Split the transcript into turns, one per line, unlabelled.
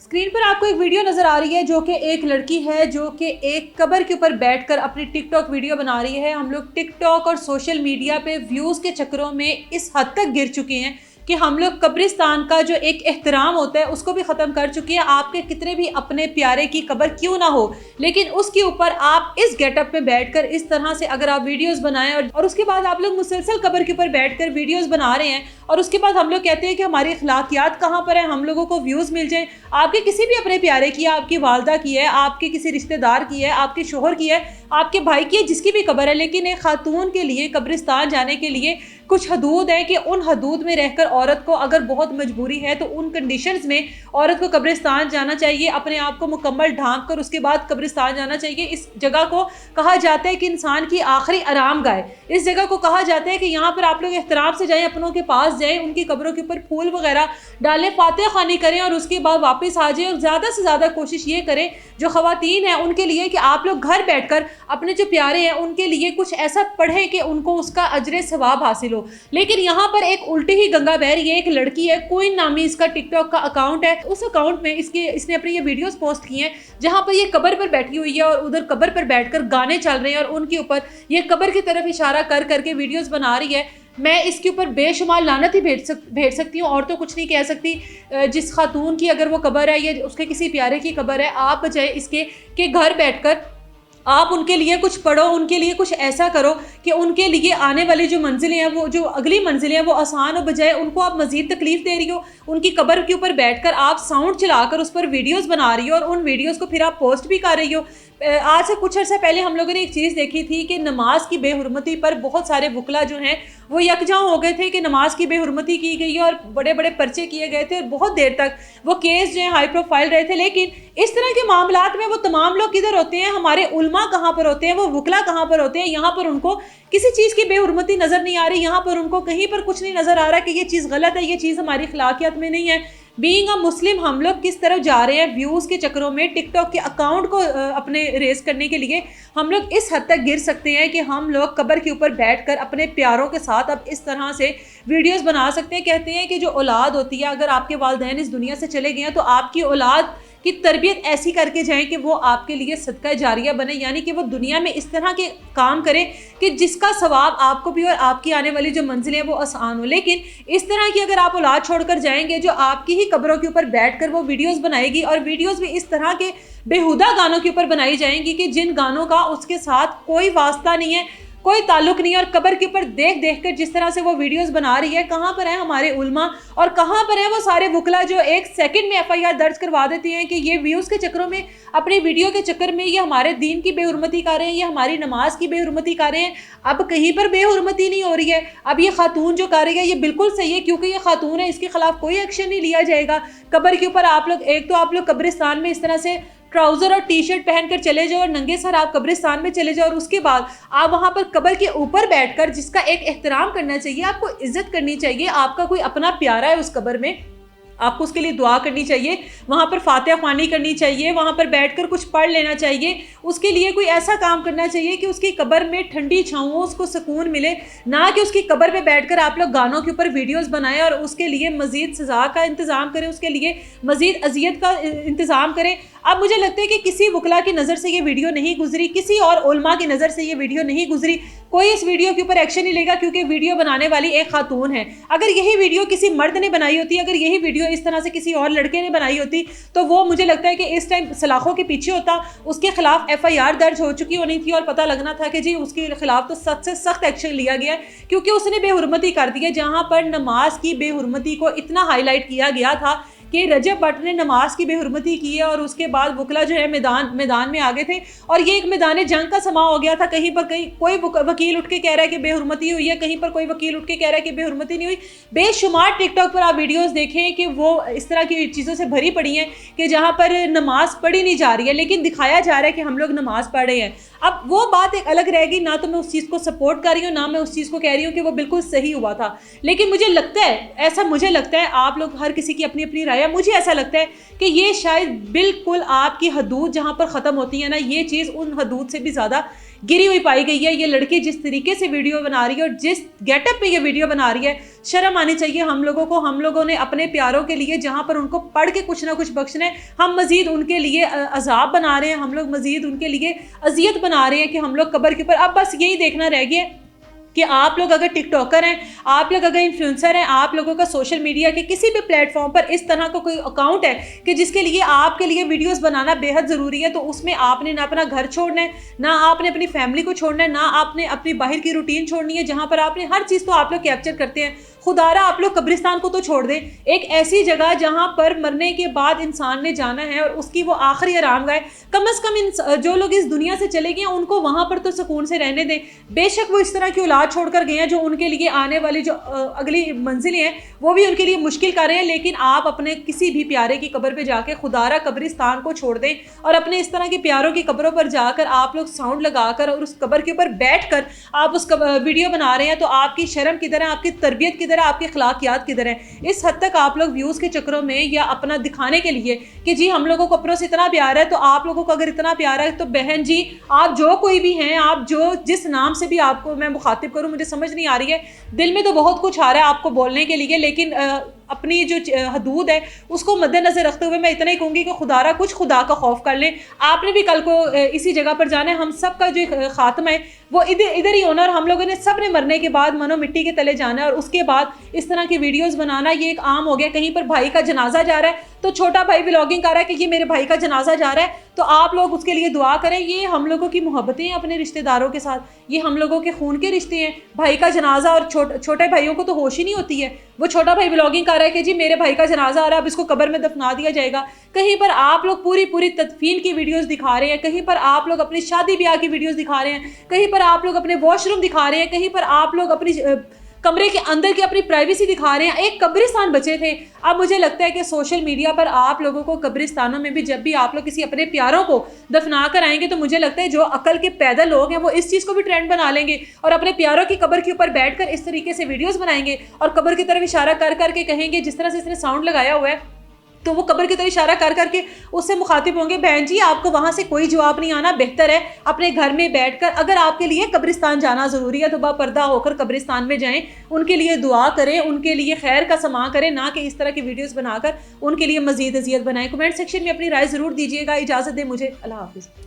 Screen पर आपको एक वीडियो नजर आ रही है जो कि एक लड़की है जो कि एक कब्र के ऊपर बैठकर अपनी टिकटॉक वीडियो बना रही है। हम लोग टिकटॉक और सोशल मीडिया पे व्यूज़ के चक्करों में इस हद तक गिर चुके हैं कि हम लोग कब्रिस्तान का जो एक एहतराम होता है उसको भी ख़त्म कर चुके हैं। आपके कितने भी अपने प्यारे की कब्र क्यों ना हो, लेकिन उसके ऊपर आप इस गेटअप में बैठकर इस तरह से अगर आप वीडियोस बनाएं और उसके बाद आप लोग मुसलसल कब्र के ऊपर बैठकर वीडियोस बना रहे हैं और उसके बाद हम लोग कहते हैं कि हमारी अखलाकियात कहाँ पर है, हम लोगों को व्यूज़ मिल जाए। आपके किसी भी अपने प्यारे की है, आपकी वालदा की है, आपके किसी रिश्तेदार की है, आपके शोहर की है, आपके भाई की है, जिसकी भी कब्र है, लेकिन एक खातून के लिए कब्रिस्तान जाने के लिए कुछ हदूद है कि उन हदूद में रहकर औरत को अगर बहुत मजबूरी है तो उन कंडीशंस में औरत को कब्रिस्तान जाना चाहिए, अपने आप को मुकम्मल ढांक कर उसके बाद कब्रिस्तान जाना चाहिए। इस जगह को कहा जाता है कि इंसान की आखिरी आरामगाह है। इस जगह को कहा जाता है कि यहाँ पर आप लोग एहतराम से जाएं, अपनों के पास जाएं, उनकी कब्रों के ऊपर फूल वगैरह डालें, फातिहा खानी करें और उसके बाद वापस आ जाएं। और ज़्यादा से ज़्यादा कोशिश ये करें जो ख़वातीन हैं उनके लिए कि आप लोग घर बैठकर अपने जो प्यारे हैं उनके लिए कुछ ऐसा पढ़ें कि उनको उसका अजर सवाब हासिल हो। लेकिन यहाँ पर एक उल्टी ही गंगा बह रही है। एक लड़की है, क्वीन नामी इसका टिकटॉक का अकाउंट है, उस अकाउंट में इसने अपनी ये वीडियोस पोस्ट की हैं जहाँ पर ये कब्र पर बैठी हुई है और उधर कब्र पर बैठकर गाने चल रहे हैं और उनके ऊपर ये कब्र की तरफ इशारा कर करके वीडियोस बना रही है। मैं इसके ऊपर बेशुमार लानत ही भेज सकती हूँ और तो कुछ नहीं कह सकती। जिस खातून की अगर वो कब्र है या उसके किसी प्यारे की कब्र है, आप बजाय इसके कि घर बैठकर आप उनके लिए कुछ पढ़ो, उनके लिए कुछ ऐसा करो कि उनके लिए आने वाली जो मंजिलें हैं, वो जो अगली मंजिलें हैं वो आसान हो, बजाय उनको आप मज़ीद तकलीफ़ दे रही हो। उनकी कब्र के ऊपर बैठकर आप साउंड चलाकर उस पर वीडियोस बना रही हो और उन वीडियोस को फिर आप पोस्ट भी कर रही हो। आज से कुछ अर्सा पहले हम लोगों ने एक चीज़ देखी थी कि नमाज की बेहुरमती पर बहुत सारे वकला जो हैं वो यकजा हो गए थे कि नमाज की बेहुरमती की गई है और बड़े बड़े पर्चे किए गए थे और बहुत देर तक वो केस जो है हाई प्रोफाइल रहे थे। लेकिन इस तरह के मामलात में वो तमाम लोग किधर होते हैं, हमारे उलमा कहाँ पर होते हैं, वो वकला कहाँ पर होते हैं? यहाँ पर उनको किसी चीज़ की बेहुरमती नज़र नहीं आ रही, यहाँ पर उनको कहीं पर कुछ नहीं नज़र आ रहा कि ये चीज़ गलत है, ये चीज़ हमारी अखलाकियत में नहीं है। बीइंग अ मुस्लिम हम लोग किस तरफ जा रहे हैं व्यूज़ के चक्करों में, टिकटॉक के अकाउंट को अपने रेस करने के लिए हम लोग इस हद तक गिर सकते हैं कि हम लोग कब्र के ऊपर बैठकर अपने प्यारों के साथ अब इस तरह से वीडियोस बना सकते हैं। कहते हैं कि जो औलाद होती है, अगर आपके वालिदैन इस दुनिया से चले गए हैं तो आपकी औलाद की तरबियत ऐसी करके जाएं कि वो आपके लिए सदका जारिया बने, यानी कि वो दुनिया में इस तरह के काम करे कि जिसका सवाब आपको भी और आपकी आने वाली जो मंजिलें वो आसान हो। लेकिन इस तरह की अगर आप औलाद छोड़कर जाएंगे जो आपकी ही कब्रों के ऊपर बैठकर वो वीडियोस बनाएगी और वीडियोस भी इस तरह के बेहुदा गानों के ऊपर बनाई जाएंगी कि जिन गानों का उसके साथ कोई वास्ता नहीं है, कोई ताल्लुक नहीं है, और कब्र के ऊपर देख देख कर जिस तरह से वो वीडियोस बना रही है, कहाँ पर है हमारे उल्मा और कहाँ पर है वो सारे वकला जो एक सेकंड में FIR दर्ज करवा देते हैं कि ये व्यूज़ के चक्करों में, अपनी वीडियो के चक्कर में ये हमारे दीन की बेहुरमती कर रहे हैं, ये हमारी नमाज की बेहुरमती कर रहे हैं। अब कहीं पर बेहुरमती नहीं हो रही है। अब ये खातून जो कर रही है ये बिल्कुल सही है क्योंकि ये खातून है, इसके खिलाफ कोई एक्शन नहीं लिया जाएगा। कब्र के ऊपर आप लोग, एक तो आप लोग कब्रिस्तान में इस तरह से ट्राउज़र और टी-शर्ट पहनकर चले जाओ और नंगे सर आप कब्रिस्तान में चले जाओ और उसके बाद आप वहाँ पर कब्र के ऊपर बैठकर जिसका एक एहतराम करना चाहिए, आपको इज्जत करनी चाहिए, आपका कोई अपना प्यारा है उस कब्र में, आपको उसके लिए दुआ करनी चाहिए, वहाँ पर फातिहा ख्वानी करनी चाहिए, वहाँ पर बैठकर कुछ पढ़ लेना चाहिए, उसके लिए कोई ऐसा काम करना चाहिए कि उसकी कब्र में ठंडी छाँव हो, उसको सुकून मिले, ना कि उसकी कब्र पे बैठकर आप लोग गानों के ऊपर वीडियोस बनाएं और उसके लिए मज़ीद सज़ा का इंतज़ाम करें, उसके लिए मज़ीद अजियत का इंतज़ाम करें। अब मुझे लगता है कि किसी वकला की नज़र से ये वीडियो नहीं गुजरी, किसी और उलमा की नज़र से ये वीडियो नहीं गुजरी, कोई इस वीडियो के ऊपर एक्शन नहीं लेगा क्योंकि वीडियो बनाने वाली एक खातून है। अगर यही वीडियो किसी मर्द ने बनाई होती, अगर यही वीडियो इस तरह से किसी और लड़के ने बनाई होती तो वो मुझे लगता है कि इस टाइम सलाखों के पीछे होता, उसके खिलाफ FIR दर्ज हो चुकी होनी थी और पता लगना था कि जी उसके खिलाफ तो सख्त से सख्त एक्शन लिया गया है क्योंकि उसने बेहुरमती कर दी है। जहाँ पर नमाज की बेहुरमती को इतना हाईलाइट किया गया था कि रजब भट्ट ने नमाज की बेहुरमती की है और उसके बाद वकला जो है मैदान में आ गए थे और ये एक मैदान जंग का समा हो गया था। कहीं पर कोई वकील उठ के कह रहा है कि बेहुरमती हुई है, कहीं पर कोई वकील उठ के कह रहा है कि बेहुरमती नहीं हुई। बेशुमार टिकटॉक पर आप वीडियोस देखें कि वो इस तरह की चीज़ों से भरी पड़ी हैं कि जहाँ पर नमाज पढ़ी नहीं जा रही है लेकिन दिखाया जा रहा है कि हम लोग नमाज पढ़ रहे हैं। अब वो बात एक अलग रहेगी, ना तो मैं उस चीज़ को सपोर्ट कर रही हूँ, ना मैं उस चीज़ को कह रही हूँ कि वो बिल्कुल सही हुआ था। लेकिन मुझे लगता है आप लोग हर किसी की अपनी अपनी राय है, मुझे ऐसा लगता है कि ये शायद बिल्कुल आपकी हदूद जहाँ पर ख़त्म होती है ना, ये चीज़ उन हदूद से भी ज़्यादा गिरी हुई पाई गई है। ये लड़की जिस तरीके से वीडियो बना रही है और जिस गेटअप में ये वीडियो बना रही है, शर्म आनी चाहिए हम लोगों को। हम लोगों ने अपने प्यारों के लिए जहाँ पर उनको पढ़ के कुछ ना कुछ बख्शना है, हम मजीद उनके लिए अजाब बना रहे हैं, हम लोग मजीद उनके लिए अजियत बना रहे हैं कि हम लोग कब्र के ऊपर। अब बस यही देखना रह गया कि आप लोग अगर टिकटॉकर हैं, आप लोग अगर इन्फ्लुएंसर हैं, आप लोगों का सोशल मीडिया के किसी भी प्लेटफॉर्म पर इस तरह का कोई अकाउंट है कि जिसके लिए आपके लिए वीडियोस बनाना बेहद ज़रूरी है, तो उसमें आपने ना अपना घर छोड़ना है, ना आपने अपनी फैमिली को छोड़ना है, ना आपने अपनी बाहर की रूटीन छोड़नी है जहाँ पर आपने हर चीज़ तो आप लोग कैप्चर करते हैं। खुदारा आप लोग कब्रिस्तान को तो छोड़ दें, एक ऐसी जगह जहाँ पर मरने के बाद इंसान ने जाना है और उसकी वो आखिरी आराम गाह, कम से कम जो लोग इस दुनिया से चले गए हैं उनको वहाँ पर तो सुकून से रहने दें। बेशक वो इस तरह की औलाद छोड़कर गए हैं जो उनके लिए आने वाली जो अगली मंजिलें हैं वो भी उनके लिए मुश्किल कर रहे हैं, लेकिन आप अपने किसी भी प्यारे की कब्र पे जाके खुदारा कब्रिस्तान को छोड़ दें और अपने इस तरह के प्यारों की कब्रों पर जाकर आप लोग साउंड लगाकर और उस कब्र के ऊपर बैठकर आप उस वीडियो बना रहे हैं, तो आपकी शर्म किधर है, आपकी तरबियत किधर है, आपकी अखलाकियात किधर है। इस हद तक आप लोग व्यूज़ के चक्करों में या अपना दिखाने के लिए कि जी हम लोगों को अपनों से इतना प्यार है, तो आप लोगों को अगर इतना प्यार है तो बहन जी आप जो कोई भी हैं, आप जो जिस नाम से भी आपको मैं मुखातिब करूं, मुझे समझ नहीं आ रही है, दिल में तो बहुत कुछ आ रहा है आपको बोलने के लिए, लेकिन अपनी जो हदूद है उसको मद्देनजर रखते हुए मैं इतना ही कहूँगी कि खुदारा कुछ खुदा का खौफ कर लें। आपने भी कल को इसी जगह पर जाना है, हम सब का जो खात्मा है वो इधर ही होना, और हम लोगों ने सब ने मरने के बाद मनो मिट्टी के तले जाना है। और उसके बाद इस तरह की वीडियोस बनाना ये एक आम हो गया। कहीं पर भाई का जनाजा जा रहा है तो छोटा भाई व्लॉगिंग कर रहा है कि ये मेरे भाई का जनाजा जा रहा है, तो आप लोग उसके लिए दुआ करें। ये हम लोगों की मोहब्बतें हैं अपने रिश्तेदारों के साथ, ये हम लोगों के खून के रिश्ते हैं। भाई का जनाजा, और छोटे भाइयों को तो होश ही नहीं होती है, वो छोटा भाई व्लॉगिंग कर रहा है कि जी मेरे भाई का जनाजा आ रहा है, अब इसको कब्र में दफना दिया जाएगा। कहीं पर आप लोग पूरी तदफीन की वीडियोस दिखा रहे हैं, कहीं पर आप लोग अपनी शादी ब्याह की वीडियोस दिखा रहे हैं, कहीं पर आप लोग अपने वॉशरूम दिखा रहे हैं, कहीं पर आप लोग अपनी कमरे के अंदर की अपनी प्राइवेसी दिखा रहे हैं। एक कब्रिस्तान बचे थे। अब मुझे लगता है कि सोशल मीडिया पर आप लोगों को कब्रिस्तानों में भी जब भी आप लोग किसी अपने प्यारों को दफना कर आएंगे तो मुझे लगता है जो अकल के पैदा लोग हैं वो इस चीज़ को भी ट्रेंड बना लेंगे और अपने प्यारों की कब्र के ऊपर बैठकर इस तरीके से वीडियोस बनाएंगे और कब्र की तरफ इशारा कर करके कहेंगे, जिस तरह से इसने साउंड लगाया हुआ है तो वो कब्र की तरफ इशारा कर करके उससे मुखातिब होंगे, बहन जी आपको वहाँ से कोई जवाब नहीं आना, बेहतर है अपने घर में बैठकर, अगर आपके लिए कब्रिस्तान जाना ज़रूरी है तो बापर्दा होकर कब्रिस्तान में जाएं, उनके लिए दुआ करें, उनके लिए खैर का समा करें, ना कि इस तरह की वीडियोस बनाकर उनके लिए मज़ीद अजियत बनाएं। कमेंट सेक्शन में अपनी राय ज़रूर दीजिएगा। इजाज़त दें मुझे, अल्लाह हाफ़िज़।